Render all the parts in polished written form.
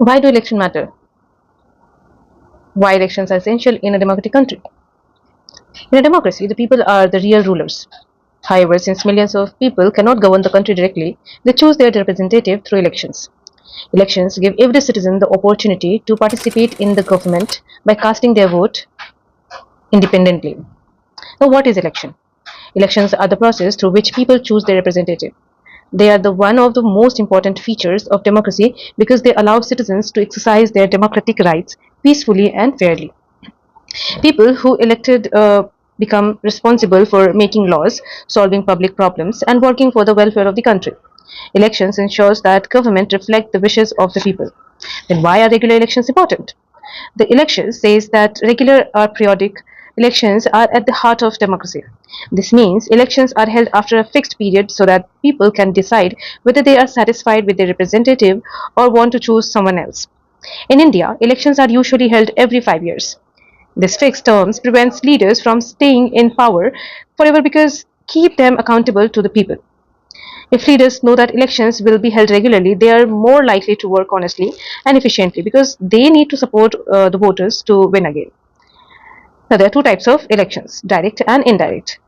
Why do elections matter? Why elections are essential in a democratic country? In a democracy, the people are the real rulers. However, since millions of people cannot govern the country directly, they choose their representative through elections. Elections give every citizen the opportunity to participate in the government by casting their vote independently. Now, what is election? Elections are the process through which people choose their representative. They are the one of the most important features of democracy because they allow citizens to exercise their democratic rights peacefully and fairly. People who elected become responsible for making laws, solving public problems, and working for the welfare of the country. Elections ensures that government reflect the wishes of the people. Then why are regular elections important? The election says that regular or periodic elections are at the heart of democracy. This means elections are held after a fixed period so that people can decide whether they are satisfied with their representative or want to choose someone else. In India, elections are usually held every 5 years. This fixed terms prevents leaders from staying in power forever because keep them accountable to the people. If leaders know that elections will be held regularly, they are more likely to work honestly and efficiently because they need to support the voters to win again. Now, there are two types of elections, direct and indirect.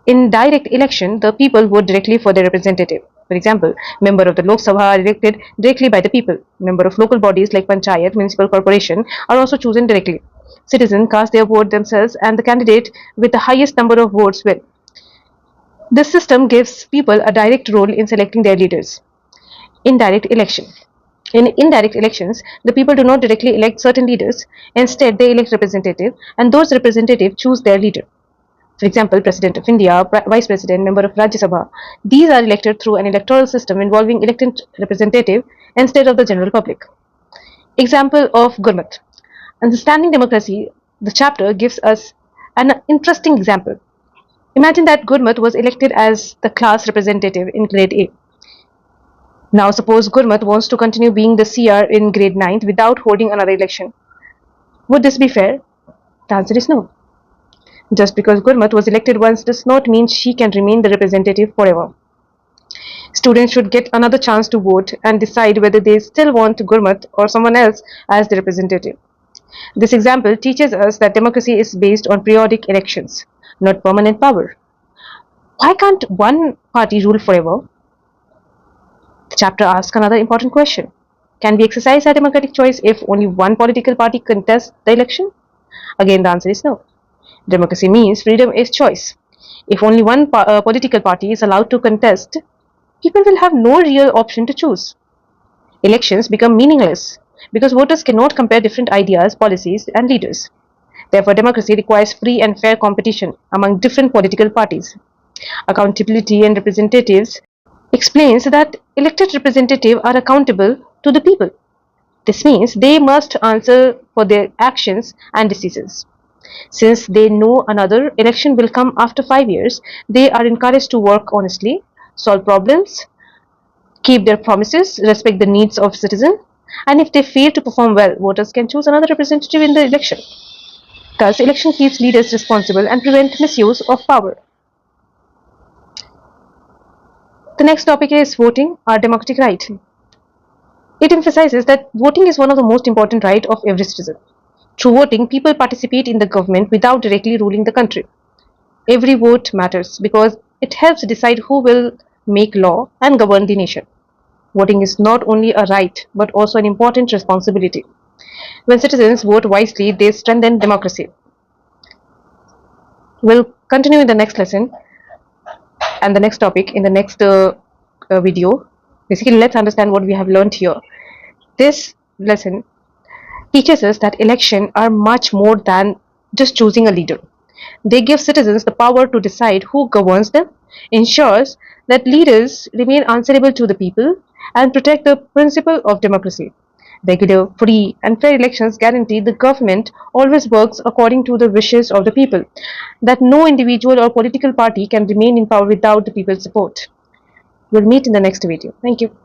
In direct election, the people vote directly for their representative. For example, member of the Lok Sabha are elected directly by the people. Member of local bodies like panchayat, municipal corporation are also chosen directly. Citizens cast their vote themselves and the candidate with the highest number of votes win. This system gives people a direct role in selecting their leaders. Indirect election. In indirect elections, the people do not directly elect certain leaders. Instead, they elect representatives, and those representatives choose their leader. For example, President of India, Vice President, Member of Rajya Sabha. These are elected through an electoral system involving elected representative instead of the general public. Example of Gurmat. Understanding Democracy, the chapter gives us an interesting example. Imagine that Gurmat was elected as the class representative in grade A. Now suppose Gurmat wants to continue being the CR in grade 9th without holding another election. Would this be fair? The answer is no. Just because Gurmat was elected once does not mean she can remain the representative forever. Students should get another chance to vote and decide whether they still want Gurmat or someone else as the representative. This example teaches us that democracy is based on periodic elections, not permanent power. Why can't one party rule forever? The chapter asks another important question. Can we exercise our democratic choice if only one political party contests the election? Again, the answer is no. Democracy means freedom is choice. If only one political party is allowed to contest, people will have no real option to choose. Elections become meaningless because voters cannot compare different ideas, policies, and leaders. Therefore, democracy requires free and fair competition among different political parties. Accountability and representatives explains that elected representatives are accountable to the people. This means they must answer for their actions and decisions. Since they know another election will come after 5 years, they are encouraged to work honestly, solve problems, keep their promises, respect the needs of citizens, and if they fail to perform well, voters can choose another representative in the election. Thus, election keeps leaders responsible and prevent misuse of power. The next topic is voting, our democratic right. It emphasizes that voting is one of the most important rights of every citizen. Through voting, people participate in the government without directly ruling the country. Every vote matters because it helps decide who will make law and govern the nation. Voting is not only a right but also an important responsibility. When citizens vote wisely, they strengthen democracy. We'll continue in the next lesson and the next topic in the next video. Basically, let's understand what we have learned here. This lesson teaches us that elections are much more than just choosing a leader. They give citizens the power to decide who governs them, ensures that leaders remain answerable to the people, and protect the principle of democracy. Regular, free, and fair elections guarantee the government always works according to the wishes of the people, that no individual or political party can remain in power without the people's support. We'll meet in the next video. Thank you.